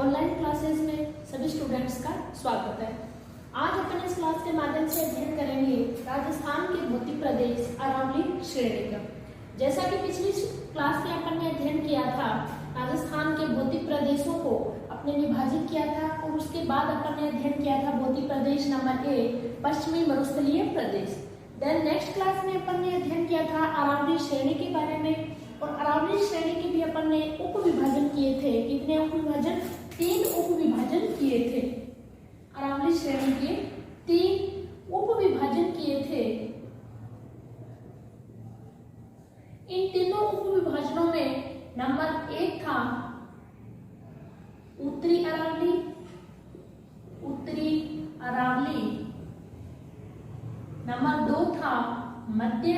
Online classes में सभी students का स्वागत है। आज अपन इस क्लास के माध्यम से अध्ययन करेंगे राजस्थान के भौतिक प्रदेश अरावली श्रेणी का। जैसा कि पिछली क्लास में अपन ने अध्ययन किया था, राजस्थान के भौतिक प्रदेशों को अपने विभाजित किया था और उसके बाद अपन ने अध्ययन किया था भौतिक प्रदेश नंबर 1 पश्चिमी मरुस्थलीय प्रदेश। देन नेक्स्ट क्लास में अपन ने अध्ययन किया था अरावली श्रेणी के बारे में, और अरावली श्रेणी के भी अपन ने उप विभाजन किए थे। कितने उप विभाजन? 3 उप विभाजन किए थे। अरावली श्रेणी के 3 उप विभाजन किए थे। इन तीनों उप विभाजनों में नंबर 1 था उत्तरी अरावली, नंबर 2 था मध्य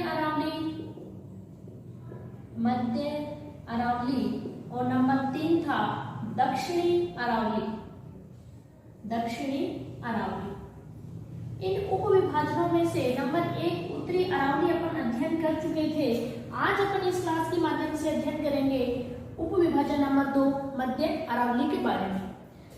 अरावली, और नंबर 3 था दक्षिणी अरावली। इन उप विभाजनों में से नंबर 1 उत्तरी अरावली अपन अध्ययन कर चुके थे। आज अपन इस क्लास के माध्यम से अध्ययन करेंगे उप विभाजन नंबर 2 मध्य अरावली के बारे में।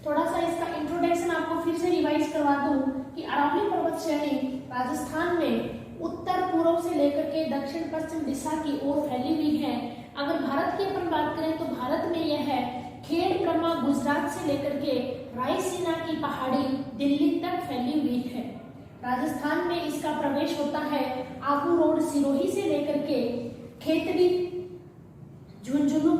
थोड़ा सा इसका इंट्रोडक्शन आपको फिर से रिवाइज करवा दूं कि अरावली पर्वत श्रेणी राजस्थान में उत्तर पूर्व से लेकर के दक्षिण पश्चिम दिशा की ओर फैली हुई है। अगर भारत की अपन बात करें तो भारत में यह है खेड़ ब्रह्मा गुजरात से लेकर के रायसीना की पहाड़ी दिल्ली तक फैली हुई है। राजस्थान में इसका प्रवेश होता है आबू रोड सिरोही से लेकर के खेतड़ी झुंझुनू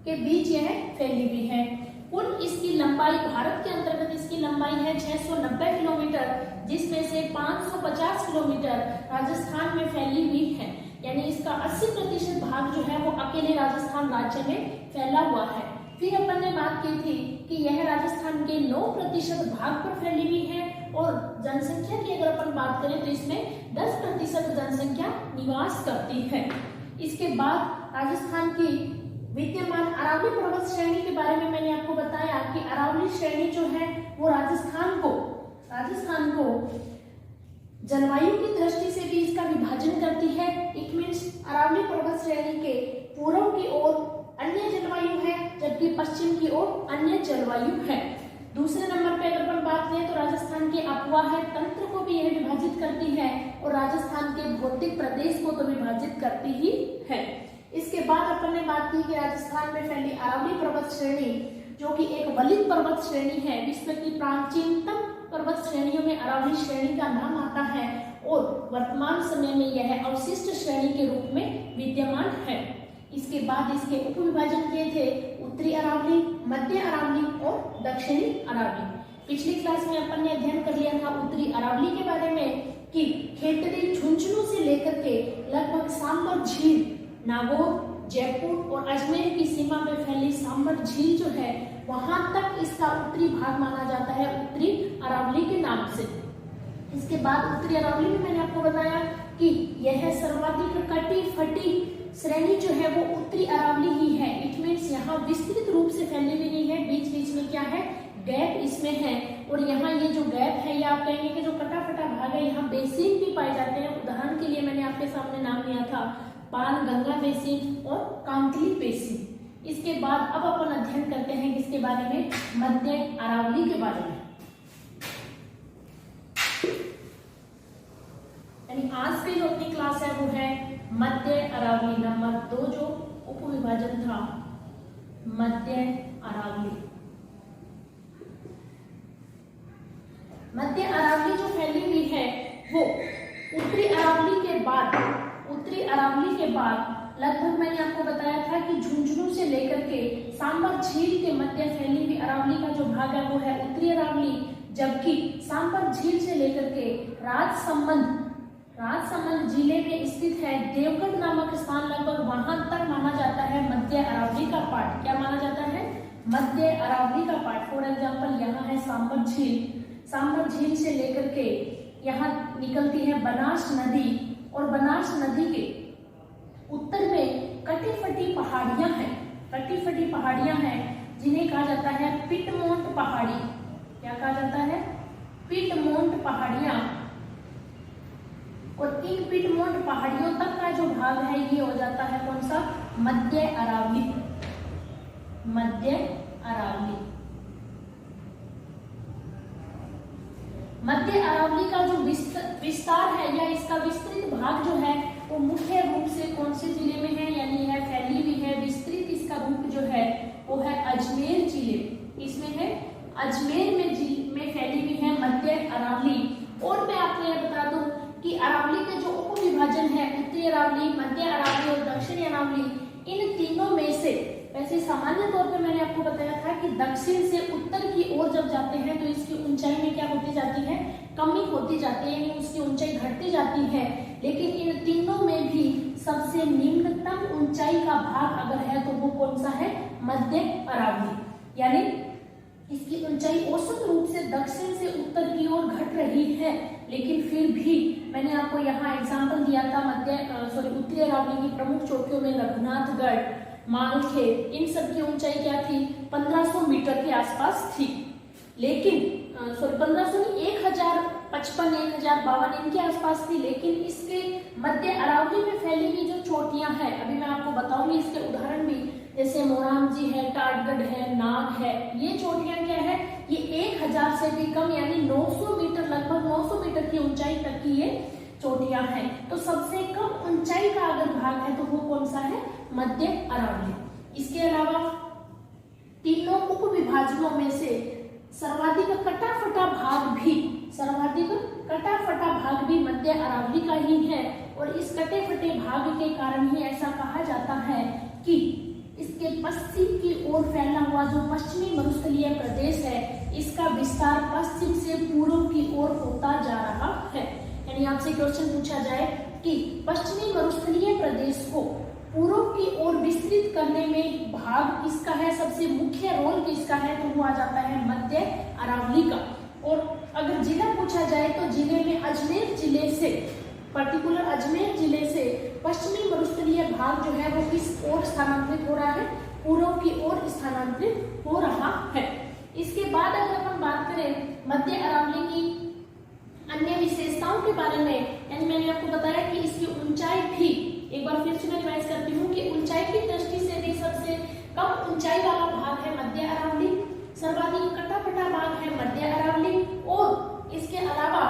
के बीच यह फैली हुई है। कुल इसकी लंबाई, भारत के अंतर्गत इसकी लंबाई है 690 किलोमीटर, जिसमें से 550 किलोमीटर राजस्थान में फैली हुई है। यानी इसका 80% भाग जो है वो अकेले राजस्थान राज्य में फैला हुआ है। फिर अपन ने बात की थी कि यह राजस्थान के 9% भाग पर फैली हुई है, और जनसंख्या की अगर अपन बात करें तो इसमें 10% जनसंख्या निवास करती है। इसके बाद राजस्थान की विद्यमान अरावली पर्वत श्रेणी के बारे में मैंने आपको बताया कि अरावली श्रेणी जो है वो राजस्थान को जलवायु की दृष्टि से भी इसका विभाजन करती है। इट मींस अरावली पर्वत श्रेणी के पूर्व की ओर अन्य जलवायु है, जबकि पश्चिम की ओर अन्य जलवायु है। दूसरे नंबर पे अगर अपन बात करें तो राजस्थान के अपवाह तंत्र को भी यह विभाजित करती है, और राजस्थान के भौतिक प्रदेश को तो विभाजित करती ही है। इसके बाद अपन ने बात की कि राजस्थान में फैली अरावली पर्वत श्रेणी जो कि एक वलित पर्वत श्रेणी है, विश्व की प्राचीनतम पर्वत श्रेणियों में अरावली श्रेणी का नाम आता है, और वर्तमान समय में यह अवशिष्ट श्रेणी के रूप में विद्यमान है। इसके बाद इसके उप विभाजन किए थे उत्तरी अरावली, मध्य अरावली और दक्षिणी अरावली। पिछली क्लास में अपन ने अध्ययन कर लिया था उत्तरी अरावली के बारे में कि खेतड़ी झुंझुनू से लेकर के लगभग सांबर झील, नागौर, जयपुर और अजमेर की सीमा में फैली सांबर झील जो है वहां तक इसका उत्तरी भाग माना जाता है उत्तरी अरावली के नाम से। इसके बाद उत्तरी अरावली में मैंने आपको बताया कि यह सर्वाधिक कटी फटी श्रेणी जो है वो उत्तरी अरावली ही है। इट मीन्स यहाँ विस्तृत रूप से फैली हुई नहीं है, बीच बीच में क्या है, गैप इसमें है। और यहाँ ये जो गैप है, ये आप कहेंगे कि जो कटा फटा भाग है, यहाँ बेसिन भी पाए जाते हैं। उदाहरण के लिए मैंने आपके सामने नाम लिया था पान गंगा बेसिन और कांकली बेसिन। इसके बाद अब अपन अध्ययन करते हैं किसके बारे में, मध्य अरावली के बारे में। यानी आज की जो अपनी क्लास है वो है मध्य अरावली, नंबर 2 जो उप विभाजन था मध्य अरावली। मध्य अरावली जो फैली हुई है वो उत्तरी अरावली के बाद लगभग मैंने आपको बताया था कि झुंझुनू से लेकर के सांबर झील के मध्य फैली हुई अरावली का जो भाग है वो है उत्तरी अरावली, जबकि सांबर झील से लेकर के राजसमंद जिले में स्थित है देवगढ़ नामक स्थान, लगभग वहां तक माना जाता है मध्य अरावली का पार्ट। क्या माना जाता है? मध्य अरावली का पार्ट। फॉर एग्जाम्पल यहाँ है सांबर झील से लेकर के यहाँ निकलती है बनास नदी, और बनास नदी के उत्तर में कटी फटी पहाड़ियां हैं जिन्हें कहा जाता है पिटमोंट पहाड़ी। क्या कहा जाता है? पिटमोंट पहाड़ियां। और इन पिटमोंट पहाड़ियों तक का जो भाग है ये हो जाता है कौन सा? मध्य अरावली। मध्य अरावली का जो विस्तार है या इसका विस्तृत भाग जो है वो मुख्य रूप से कौन से जिले में है, यानी यह फैली हुई है, विस्तृत इसका रूप जो है वो है अजमेर जिले, इसमें है अजमेर में फैली हुई है मध्य अरावली। और मैं आपको यह बता दूं कि अरावली के जो उप विभाजन है, उत्तरी अरावली, मध्य अरावली और दक्षिणी अरावली, इन तीनों में से वैसे सामान्य तौर पे मैंने आपको बताया था कि दक्षिण से उत्तर की ओर जब जाते हैं तो इसकी ऊंचाई में क्या होती जाती है, कमी होती जाती है, यानी उसकी ऊंचाई घटती जाती है। लेकिन इन तीनों में भी सबसे निम्नतम ऊंचाई का भाग अगर है तो वो कौन सा है, मध्य अरावली, यानी इसकी ऊंचाई औसत रूप से दक्षिण से उत्तर की ओर घट रही है। लेकिन फिर भी मैंने आपको यहाँ एग्जाम्पल दिया था उत्तरी अरावली की प्रमुख चोटियों में रघुनाथगढ़, मालखेत, इन सब की ऊंचाई क्या थी, 1500 मीटर के आसपास थी। लेकिन 1500 नहीं, 1055, 1052 इनके आसपास थी। लेकिन इसके मध्य अरावली में फैली हुई जो चोटियां हैं, अभी मैं आपको बताऊंगी इसके उदाहरण भी, जैसे मोराम जी है, टाटगढ़ है, नाग है, ये चोटियां क्या है, ये 1000 से भी कम यानी 900 मीटर, लगभग 900 मीटर की ऊंचाई तक की ये चोटियां हैं। तो सबसे कम ऊंचाई का अगर भाग है तो वो कौन सा है, मध्य अरावली। इसके अलावा तीनों उप विभाजनों में से सर्वाधिक कटा-फटा भाग भी मध्य अरावली का ही है। और इस कटे फटे भाग के कारण ही ऐसा कहा जाता है कि इसके पश्चिम की ओर फैला हुआ जो पश्चिमी मरुस्थलीय प्रदेश है, इसका विस्तार पश्चिम से पूर्व की ओर होता जा रहा है। यानी आपसे क्वेश्चन पूछा जाए कि पश्चिमी मरुस्थलीय प्रदेश को पूर्व की ओर विस्तृत करने में भाग किसका है, सबसे मुख्य रोल किसका है, तो वो आ जाता है मध्य अरावली का। और अगर जिला पूछा जाए तो जिले में अजमेर जिले से, पर्टिकुलर अजमेर जिले से पश्चिमी मरुस्थलीय भाग जो है वो किस ओर स्थानांतरित हो रहा है, पूर्व की ओर स्थानांतरित हो रहा है। इसके बाद अगर अपन बात करें मध्य अरावली की अन्य विशेषताओं के बारे में, यानी मैंने आपको बताया कि इसकी ऊंचाई भी, एक बार फिर से मैं रिवाइज करती हूँ कि ऊंचाई की दृष्टि से भी सबसे कम ऊंचाई वाला भाग है मध्य अरावली, सर्वाधिक कटा-फटा भाग है मध्य अरावली, और इसके अलावा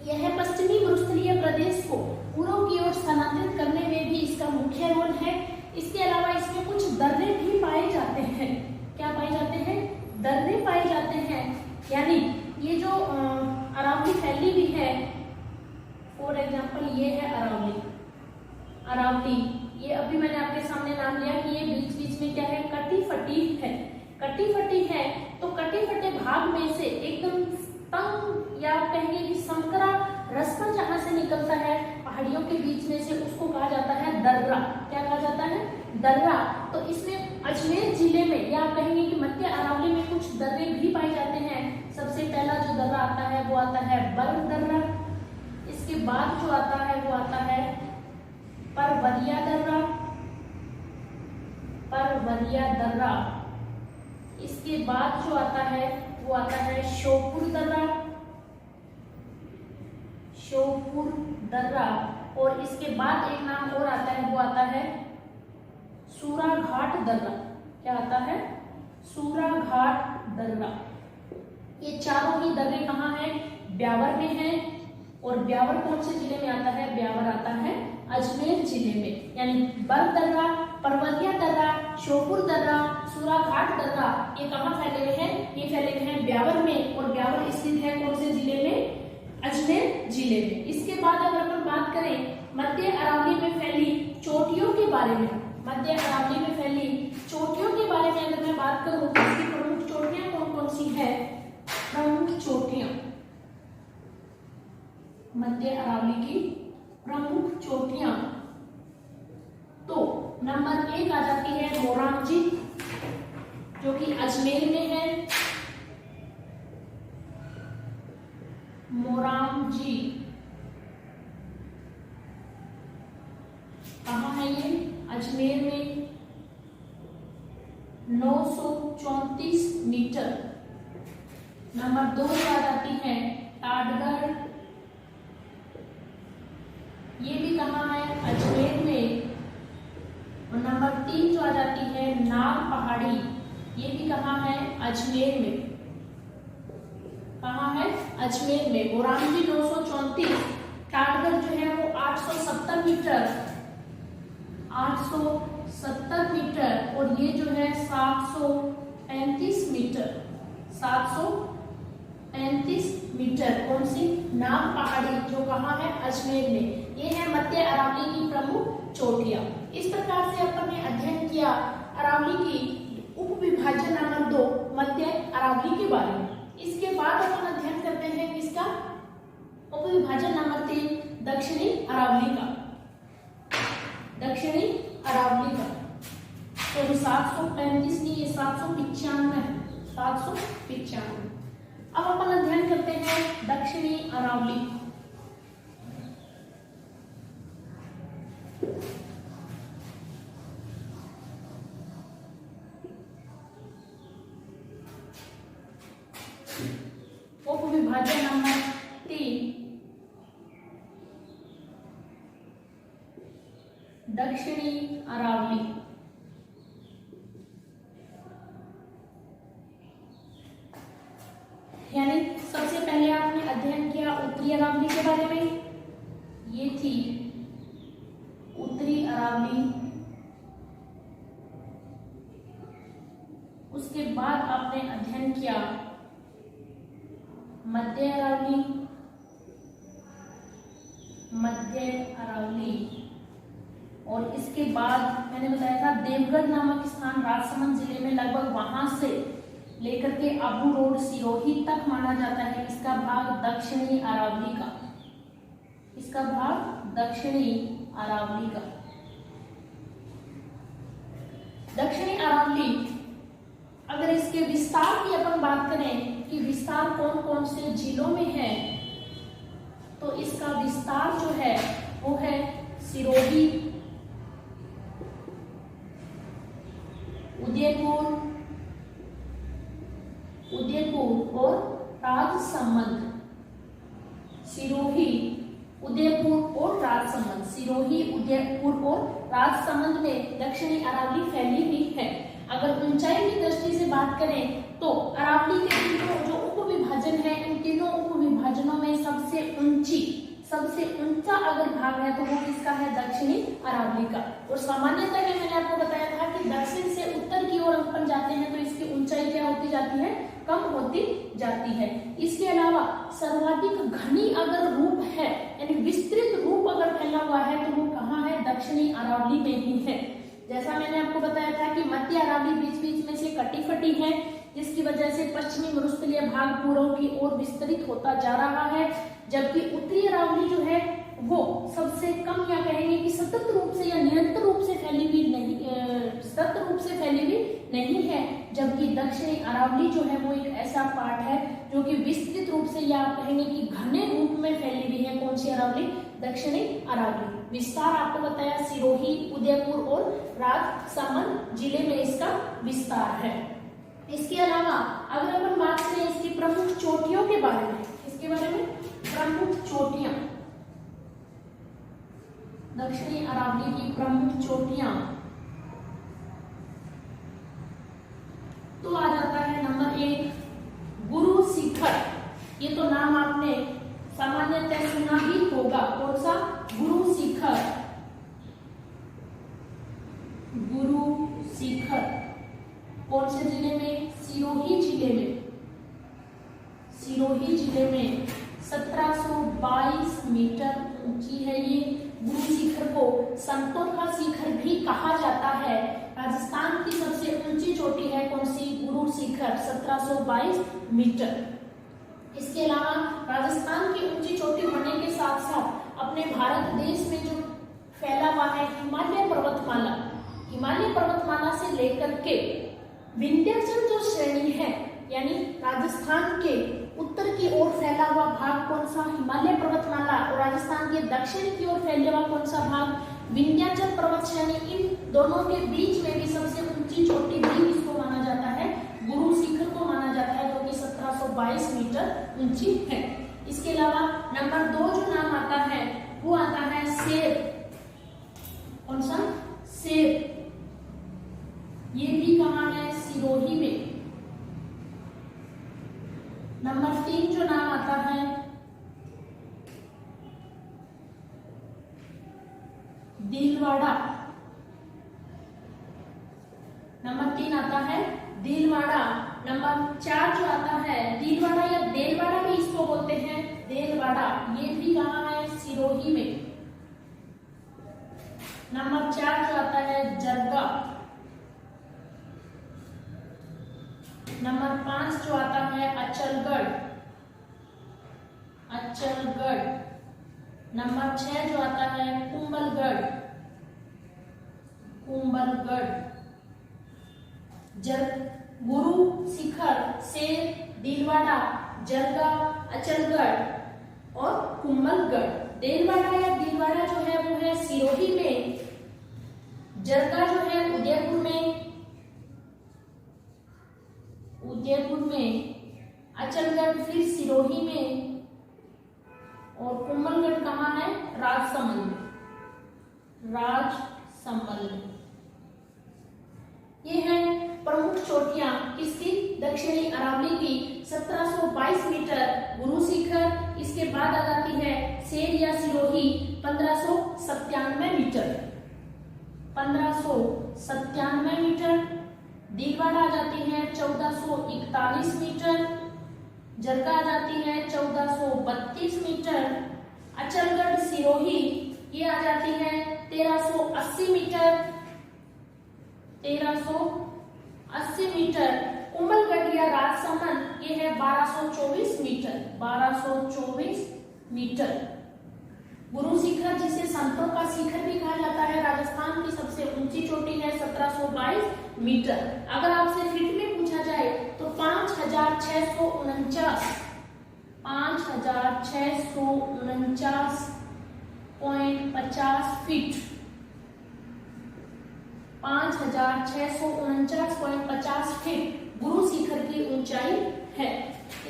यह पश्चिमी मरुस्थलीय प्रदेश को पूर्व की ओर स्थानांतरित करने में भी इसका मुख्य रोल है। इसके अलावा इसमें कुछ दर्रे भी पाए जाते हैं। क्या पाए जाते हैं, दर्रे पाए जाते हैं। यानी ये जो अरावली फैली हुई है, फॉर एग्जाम्पल ये है अरावली, ये अभी मैंने आपके सामने नाम लिया कि ये बीच बीच में क्या है, कटी फटी है। तो कटे फटे भाग में से एकदम तंग या कहेंगे कि संकरा रास्ता जहां से निकलता है पहाड़ियों के बीच में से, उसको कहा जाता है दर्रा। क्या कहा जाता है, दर्रा। तो इसमें अजमेर जिले में या कहेंगे कि मध्य अरावली में कुछ दर्रे भी पाए जाते हैं। सबसे पहला जो दर्रा आता है वो आता है बर्ग दर्रा, इसके बाद जो आता है वो आता है परवरिया दर्रा, इसके बाद जो आता है वो आता है शोपुर दर्रा, और इसके बाद एक नाम और आता है वो आता है सूराघाट दर्रा। क्या आता है, सूराघाट दर्रा। ये चारों ही दर्रे कहाँ हैं, ब्यावर में हैं। और ब्यावर कौन से जिले में आता है, ब्यावर आता है अजमेर जिले में। यानी बर्ग दर्रा, परवरिया दर्रा, शोपुर दर्रा, सूराघाट दर्रा, ये कहाँ फैले हुए हैं, ये फैले हुए हैं ब्यावर में। और ब्यावर स्थित है कौन से जिले में, अजमेर जिले में। इसके बाद अगर अपन बात करें मध्य अरावली में फैली चोटियों के बारे में, मध्य अरावली में फैली चोटियों के बारे में अगर मैं बात करूं तो इसकी प्रमुख चोटियां कौन कौन सी है, प्रमुख चोटियां, मध्य अरावली की प्रमुख चोटियां, तो नंबर 1 आ जाती है मोरामजी, जो कि अजमेर में है। मोरामजी कहाँ है, ये अजमेर में, 934 मीटर। नंबर 2 आ जाती है टाटगढ़, ये भी कहाँ है, अजमेर में। और नंबर 3 जो आ जाती है नाग पहाड़ी, ये भी कहाँ है, अजमेर में। कहाँ है? अजमेर में। मोरांगी 934, टाटगढ़ जो है वो 870 मीटर, 870 मीटर, और ये जो है 735 मीटर, 735 मीटर। कौन सी? नाग पहाड़ी, जो कहाँ है? अजमेर में। ये है मध्य अरावली की प्रमुख चोटियां। इस प्रकार से अपन ने अध्ययन किया अरावली की उप विभाजन नंबर 2 मध्य अरावली के बारे में। इसके बाद अपन अध्ययन करते हैं किसका? उप विभाजन नंबर 3 दक्षिणी अरावली का। दक्षिणी अरावली का तो 735 नहीं, ये 795 है, 795। अब अपन अध्ययन करते हैं दक्षिणी अरावली। उप विभाजन नंबर 3 दक्षिणी अरावली। यानी सबसे पहले आपने अध्ययन किया उत्तरी अरावली के बारे में, ये थी उत्तरी अरावली। उसके बाद आपने अध्ययन किया मध्य अरावली, मध्य अरावली, और इसके बाद मैंने बताया था देवगढ़ नामक स्थान राजसमंद जिले में, लगभग वहां से लेकर के अबू रोड सिरोही तक माना जाता है इसका भाग दक्षिणी अरावली का, इसका भाग दक्षिणी अरावली का। दक्षिणी अरावली, अगर इसके विस्तार की अपन बात करें कि विस्तार कौन कौन से जिलों में है, तो इसका विस्तार जो है वो है सिरोही, उदयपुर और राजसमंद। सिरोही, उदयपुर और राजसमंद, सिरोही, उदयपुर और राजसमंद में दक्षिणी अरावली फैली हुई है। अगर ऊंचाई की दृष्टि से बात करें तो अरावली के तीनों जो उप विभाजन है, इन तीनों उप विभाजनों में सबसे ऊंचा अगर भाग है तो वो किसका है? दक्षिणी अरावली का। और सामान्यतः में मैंने आपको बताया था कि दक्षिण से उत्तर की ओर अपन जाते हैं तो इसकी ऊंचाई क्या होती जाती है? कम होती जाती है। इसके अलावा सर्वाधिक घनी अगर रूप है, यानी विस्तृत रूप अगर फैला हुआ है, तो वो कहाँ है? दक्षिणी अरावली में ही है। जैसा मैंने आपको बताया था कि मध्य अरावली बीच बीच में से कटी फटी है, जिसकी वजह से पश्चिमी मरुस्थलीय भाग पूर्व की ओर विस्तृत होता जा रहा है, जबकि उत्तरी अरावली जो है वो सबसे कम, या कहेंगे कि सतत रूप से या निरंतर रूप से फैली हुई नहीं है, जबकि दक्षिणी अरावली जो है वो एक ऐसा पार्ट है जो कि विस्तृत रूप से, या आप कहेंगे कि घने रूप में फैली हुई है। कौन सी अरावली? दक्षिणी अरावली। विस्तार आपको बताया सिरोही, उदयपुर और राजसमंद जिले में इसका विस्तार है। इसके अलावा अगर अपन बात करें इसकी प्रमुख चोटियों के बारे में, इसके बारे में प्रमुख चोटियां, दक्षिणी अरावली की प्रमुख चोटियां, तो आ जाता है नंबर 1 गुरु शिखर। ये तो नाम आपने सामान्यतः सुना ही होगा। कौन सा? गुरु शिखर। गुरु शिखर कौन से जिले में? सिरोही जिले में। सिरोही जिले में 1722 मीटर ऊंची है ये गुरु शिखर को संतों का शिखर भी कहा जाता है। राजस्थान की सबसे ऊंची चोटी है कौन सी? गुरु शिखर, 1722 मीटर। इसके अलावा राजस्थान की ऊंची चोटी होने के साथ साथ अपने भारत देश में जो फैला हुआ है हिमालय पर्वतमाला, हिमालय पर्वतमाला से लेकर के विंध्याचल जो श्रेणी है, यानी राजस्थान के उत्तर की ओर फैला हुआ भाग कौन सा? हिमालय पर्वतमाला, और राजस्थान के दक्षिण की ओर फैला हुआ कौन सा भाग? विंध्याचल पर्वत श्रेणी। इन दोनों के बीच में भी सबसे ऊंची चोटी भी इसको माना जाता है, गुरु शिखर को माना जाता है, जो कि 1722 मीटर ऊंची है। इसके अलावा नंबर 2 जो नाम आता है वो आता है सेर। कौन सा? सेर। ये भी कहाँ है? सिरोही में। नंबर 3 जो आता है दिलवाड़ा, नंबर 3 आता है दिलवाड़ा। नंबर 4 जो आता है दिलवाड़ा या देलवाड़ा भी इसको बोलते हैं, देलवाड़ा, ये भी कहाँ है, सिरोही में। नंबर 4 जो आता है जरगा। नंबर 5 जो आता है अचलगढ़, अचलगढ़। नंबर 6 जो आता है कुंभलगढ़, कुंभलगढ़। गुरु शिखर से दिलवाड़ा, जरगा, अचलगढ़ और कुंभलगढ़। देलवाड़ा या दिलवाड़ा जो है वो है सिरोही में, जरगा जो है उदयपुर में, उदयपुर में, अचलगढ़ फिर सिरोही में और कुंभलगढ़ कहाँ है, राजसमंद में, राजसमंद में। ये है प्रमुख चोटियां किसकी, दक्षिणी अरावली की। 1722 मीटर गुरु शिखर, इसके बाद आ जाती है सेर या सिरोही 1597 मीटर, 1597 मीटर। दिलवाड़ा आ जाती है 1441 मीटर, जरगा आ जाती है 1432 मीटर, अचलगढ़ सिरोही ये आ जाती है 1380 मीटर, 1380 मीटर। कुंभलगढ़ या राजसमंद ये है 1224 मीटर, 1224 मीटर। गुरु शिखर जिसे संतों का शिखर भी कहा जाता है, राजस्थान की सबसे ऊंची चोटी है 1722 मीटर। अगर आपसे फीट में पूछा जाए तो 5649, 5649.50 फीट, 5649.50 फीट गुरु शिखर की ऊंचाई है।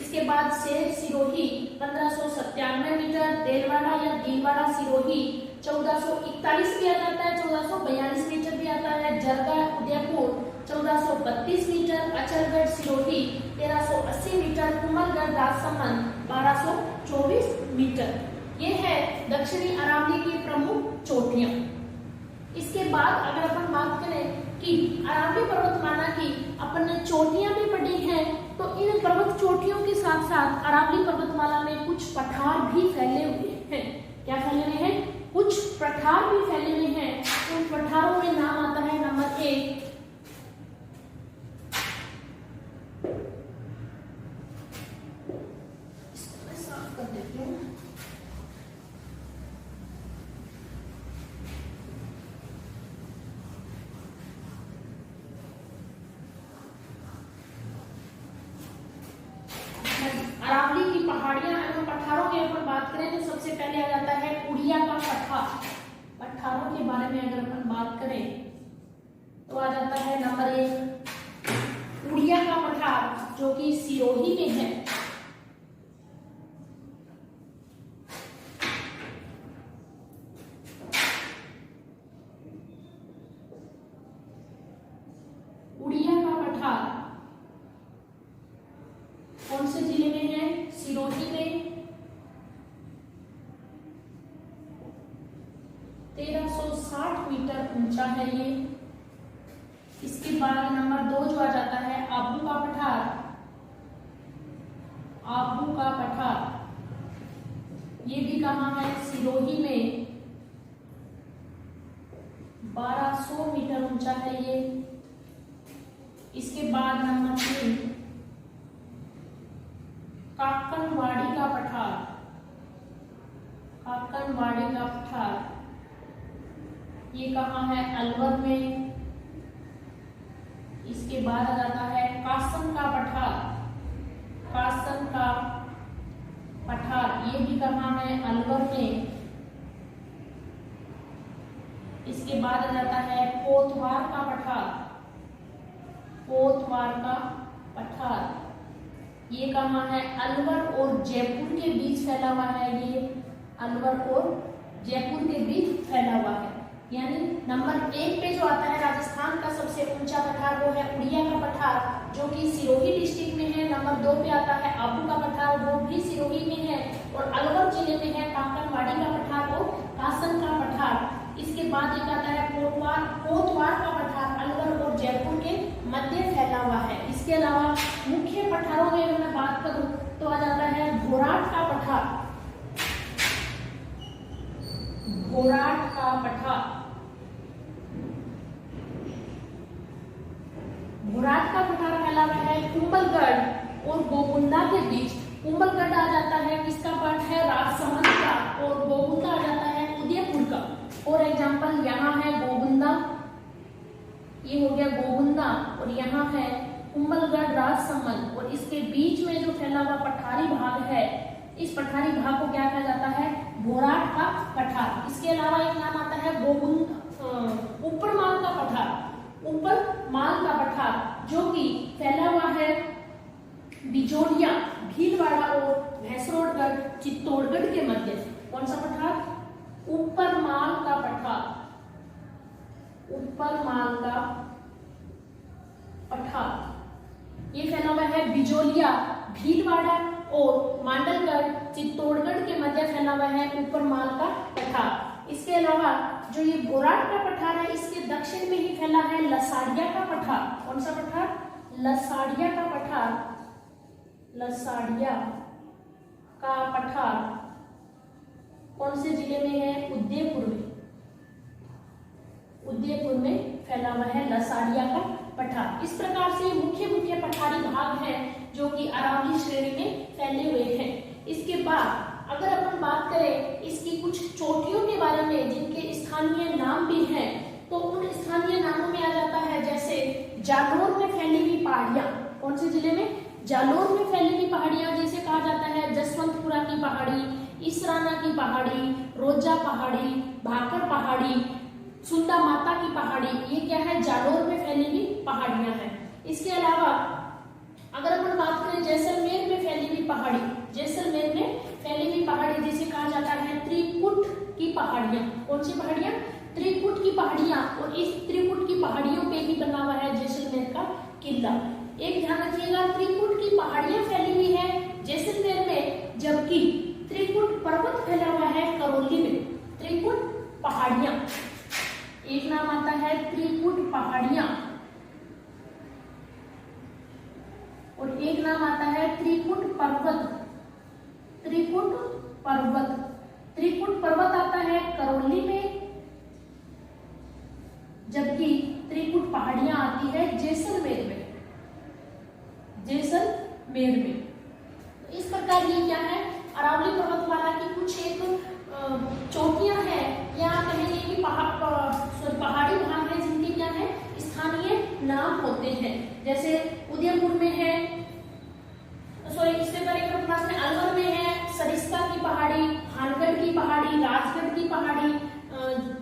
इसके बाद सेर सिरोही 1597 मीटर, देलवाड़ा या दिलवाड़ा सिरोही 1441 भी आ जाता है, 1442 मीटर भी आता है, Jarga Udaipur 1432 metre, Achalgarh Sirohi 1380 metre, Kumbhalgarh Rajsamand 1224 metre. ये है दक्षिणी अरावली की प्रमुख चोटियां। इसके बाद अगर अपन बात करें कि अरावली पर्वतमाला की अपन ने चोटियां भी पढ़ी हैं, तो इन पर्वत चोटियों के साथ साथ अरावली पर्वतमाला में कुछ पठार भी फैले हुए हैं। क्या फैले हुए हैं, कुछ पठार भी फैले हुए हैं। उन पठारों में नाम आता है नंबर 1 साफ कर देती हूँ, अरावली की पहाड़ियां एवं पठारों के ऊपर बात करें तो सबसे पहले आ जाता है उड़िया का पठार। पठारों के बारे में अगर अपन बात करें तो आ जाता है नंबर 1 उड़िया का पठार जो कि सिरोही में है। उड़िया का पठार कौन से जिले में है, सिरोही में। 1360 मीटर ऊंचा है ये। इसके बाद नंबर 2 जो आ जाता है आबू का पठार। आबू का पठार ये भी कहाँ है, सिरोही में। 1200 मीटर ऊंचा है ये। इसके बाद नंबर 3 काकनवाड़ी का पठार। काकनवाड़ी का पठार ये कहाँ है, अलवर में। इसके बाद आ जाता है कासन का पठार। कासन का पठार ये भी कहाँ है, अलवर में। इसके बाद आ जाता है कोतवार का पठार। कोतवार का पठार ये कहाँ है, अलवर और जयपुर के बीच फैला हुआ है। ये अलवर और जयपुर के बीच फैला हुआ है। यानी नंबर 1 पे जो आता है राजस्थान का सबसे ऊंचा पठार वो है उड़िया का पठार, जो कि सिरोही डिस्ट्रिक्ट में है। नंबर 2 पे आता है आबू का पठार, वो भी सिरोही में है। और अलवर जिले में है कांकरवाड़ी का पठार और कासन का पठार। इसके बाद एक आता है कोतवार का पठार, अलवर और जयपुर के मध्य फैला हुआ है। इसके अलावा मुख्य पठारों में अगर मैं बात करूं तो आ जाता है घोराट का पठार, घोराट का पठार। घोराट का पठार फैला हुआ है कुंभलगढ़ और गोबुंदा के बीच। कुंभलगढ़ आ जाता है किसका पार्ट है, राजसमंद का, और गोबुंदा आ जाता है उदयपुर का। और एग्जांपल यहाँ है गोबुंदा, ये हो गया गोबुंदा, और यहाँ है कुंभलगढ़ राजसमंद। और इसके बीच में जो फैला हुआ पठारी भाग है, इस पठारी भाग को क्या कहा जाता है, घोराट का पठार। इसके अलावा एक नाम आता है ऊपरमाल का पठार, ऊपरमाल का पठार, जो कि फैला हुआ है बिजोलिया, भीलवाड़ा और भैंसरोडगढ़, चित्तौड़गढ़ के मध्य। कौन सा पठार, ऊपरमाल का पठार, ऊपरमाल का पठार। ये फैला हुआ है बिजोलिया, भीलवाड़ा और मांडलगढ़, चित्तौड़गढ़ के मध्य फैला हुआ है ऊपरमाल का पठार। इसके अलावा जो ये घोराट का पठार है, इसके दक्षिण में ही फैला है लसाड़िया का पठार। कौन सा पठार, लसाड़िया का पठार, लसाड़िया का पठार कौन से जिले में है, उदयपुर में, उदयपुर में फैला हुआ है लसाड़िया का पठार। इस प्रकार से मुख्य मुख्य पठारी भाग हैं जो कि अरावली श्रेणी में फैले हुए हैं। इसके बाद अगर अपन बात करें इसकी कुछ चोटियों के बारे में जिनके स्थानीय नाम भी हैं, तो उन स्थानीय नामों में आ जाता है जैसे जालोर में फैली हुई पहाड़ियां। कौन से जिले में, जालोर में फैली हुई पहाड़ियां, जैसे कहा जाता है जसवंतपुरा की पहाड़ी, इसराना की पहाड़ी, रोजा पहाड़ी, भाकर पहाड़ी, सुंदा माता की पहाड़ी। ये क्या है, जालोर में फैली हुई पहाड़ियां हैं। इसके अलावा अगर अपन बात करें जैसलमेर में फैली हुई पहाड़ी, जैसलमेर में फैली हुई पहाड़ी जिसे कहा जाता है त्रिकुट की पहाड़ियां। कौन सी पहाड़ियां, त्रिकुट की पहाड़ियां। और इस त्रिकुट की पहाड़ियों पे ही बना हुआ है जैसलमेर का किला। एक ध्यान रखिएगा, त्रिकुट की पहाड़ियां फैली हुई है जैसलमेर में, जबकि त्रिकुट पर्वत फैला हुआ है करौली में। त्रिकुट पहाड़ियां, एक नाम आता है त्रिकुट पहाड़ियां और एक नाम आता है त्रिकुट पर्वत। त्रिकुट पर्वत, त्रिकुट पर्वत आता है करौली में, जबकि त्रिकुट पहाड़ियां आती है जैसलमेर में, जैसलमेर में। इस प्रकार ये क्या है, अरावली पर्वतमाला की कुछ एक चोटियां हैं या कहेंगे कि पहाड़ी भाग है जिनके क्या है स्थानीय नाम होते हैं। जैसे उदयपुर में है, इससे पहले क्लास में अलवर में है सरिस्का की पहाड़ी, भानगढ़ की पहाड़ी, राजगढ़ की पहाड़ी,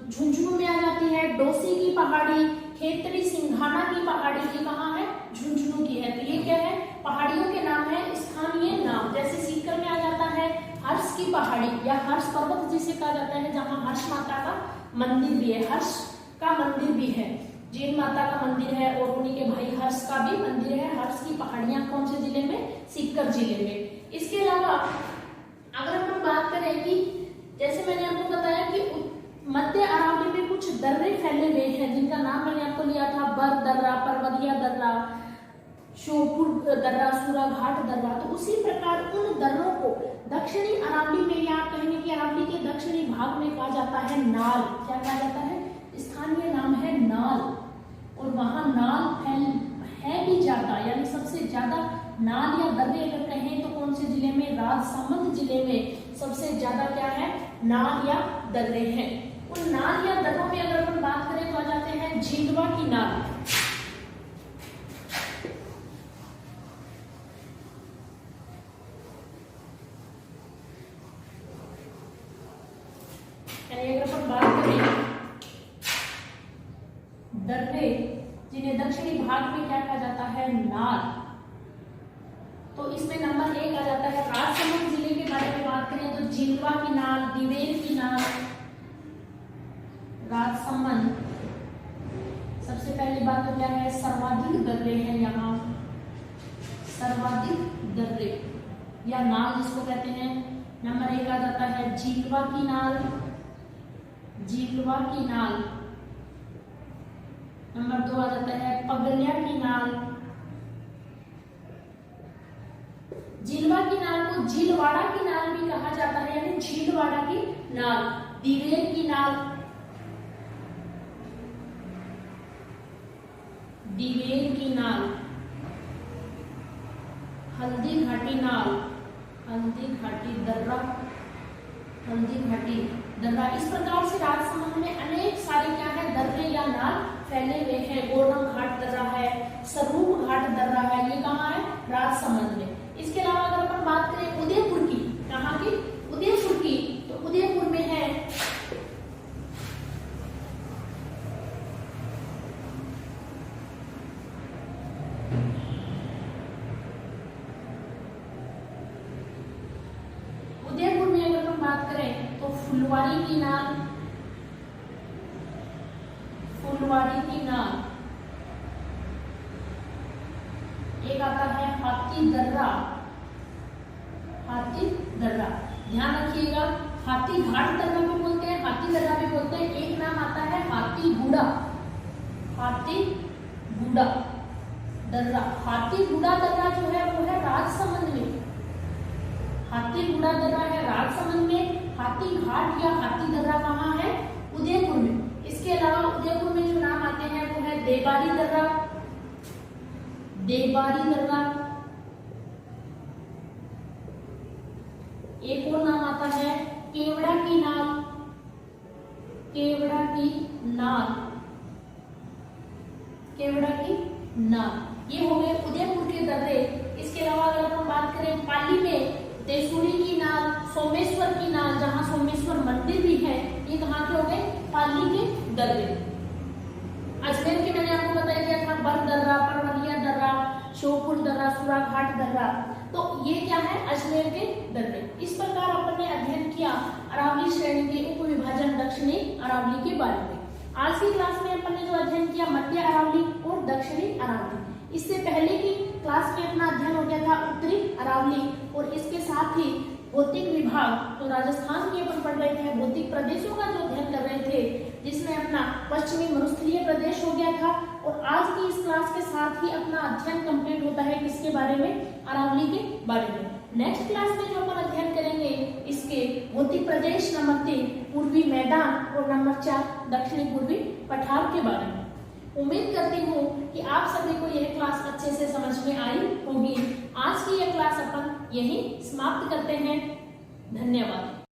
झुंझुनू में आ जाती है डोसी की पहाड़ी, खेतड़ी सिंघाना की पहाड़ी। ये कहाँ है, झुंझुनू की है। तो ये क्या है, पहाड़ियों के नाम है स्थानीय नाम। जैसे सीकर में आ जाता है हर्ष की पहाड़ी या हर्ष पर्वत जिसे कहा जाता है, जहाँ हर्ष माता का मंदिर भी है, हर्ष का मंदिर भी है, जैन माता का मंदिर है और उन्हीं के भाई हर्ष का भी मंदिर है। हर्ष की पहाड़ियां कौन से जिले में, सीकर जिले में। इसके अलावा अगर हम बात करें कि जैसे मैंने आपको बताया कि मध्य अरावली में कुछ दर्रे फैले हुए हैं जिनका नाम मैंने आपको लिया था, बर दर्रा, परवरिया दर्रा, श्योपुर दर्रा, सूराघाट दर्रा। तो उसी प्रकार उन दर्रों को दक्षिणी अरावली में या कहेंगे कि अरावली के दक्षिणी भाग में कहा जाता है नाल। क्या कहा जाता है, स्थानीय नाम है नाल। और वहां नाल है भी ज्यादा, यानी सबसे ज्यादा नाल या दर्रे अगर कहें तो कौन से जिले में, राजसमंद जिले में सबसे ज्यादा क्या है, नाल या दर्रे हैं। उन नाल या दर्रों में अगर हम बात करें तो आ जाते हैं झींगवा की नाल, अगर अपन बात करें दर्रे जिन्हें दक्षिणी भाग में क्या कहा जाता है, नाल, तो इसमें नंबर 1 आ जाता है। राजसमंद जिले के बारे में बात करें तो झींगवा की नाल, दिवेर की नाल, राजसमंद। सबसे पहली बात तो क्या है, सर्वाधिक दर्रे हैं यहाँ, सर्वाधिक दर्रे या नाल जिसको कहते हैं। नंबर 1 आ जाता है झीलवा की नाल, झीलवा की नाल। नंबर 2 आ जाता है पगलिया की नाल। झीलवा की नाल को झीलवाड़ा की नाल भी कहा जाता है, यानी झीलवाड़ा की नाल। दिवेल की नाल, दिवेल की नाल। हल्दी घाटी नाल, हल्दी घाटी दर्रा, हल्दी घाटी दर्रा। इस प्रकार से राजसमंद में अनेक सारे क्या है, दर्रे या नाल फैले हुए हैं। गोरम घाट दर्रा है, स्वरूप घाट दर्रा है, ये कहाँ है, राजसमंद में। इसके अलावा अगर अपन बात करें उदयपुर की, कहाँ की, उदयपुर की, तो उदयपुर में है उदयपुर में अगर हम बात करें तो फुलवारी की नाल, फुलवारी की नाल। एक आता है हाथी दर्रा, हाथी दर्रा। ध्यान रखिएगा, हाथी घाट दर्रा भी बोलते हैं, हाथी दर्रा भी बोलते हैं। एक नाम आता है हाथी गुड़ा, हाथी गुड़ा दर्रा। हाथी गुड़ा दर्रा जो है वो है राजसमंद में, हाथी गुड़ा दर्रा है राजसमंद में। हाथी घाट या हाथी दर्रा कहाँ है, उदयपुर में। इसके अलावा उदयपुर में जो नाम आते हैं वो है देबारी दर्रा, देबारी दर्रा। एक और नाम आता है केवड़ा की नाल, केवड़ा की नाल, केवड़ा की नाल। ये हो गए उदयपुर के दर्रे। इसके अलावा अगर हम बात करें पाली में देसुड़ी की नाल, सोमेश्वर की नाल, जहां सोमेश्वर मंदिर भी है, ये कहाँ के हो गए, पाली के दर्रे। अजमेर के मैंने आपको बता दिया था, बर दर्रा, परवलिया दर्रा, श्योपुर दर्रा, सुराघाट दर्रा। तो ये क्या है, अजमेर के दर्रे। इस प्रकार अपन ने अध्ययन किया अरावली श्रेणी के उप विभाजन दक्षिणी अरावली के बारे में। आज की क्लास में अपन ने जो अध्ययन किया मध्य अरावली और दक्षिणी अरावली। इससे पहले की क्लास में अपना अध्ययन हो गया था उत्तरी अरावली, और इसके साथ ही भौतिक विभाग, तो राजस्थान के अपन पढ़ रहे थे, भौतिक प्रदेशों का जो अध्ययन कर रहे थे, जिसमें अपना पश्चिमी मरुस्थलीय प्रदेश हो गया था। और आज की इस क्लास के साथ ही अपना अध्ययन कंप्लीट होता है किसके बारे में, अरावली के बारे में। नेक्स्ट क्लास में जो अपन अध्ययन करेंगे इसके भौतिक प्रदेश नंबर 3 पूर्वी मैदान और नंबर 4 दक्षिणी पूर्वी पठार के बारे में। उम्मीद करती हूँ कि आप सभी को यह क्लास अच्छे से समझ में आई होगी। आज की यह क्लास अपन यहीं समाप्त करते हैं। धन्यवाद।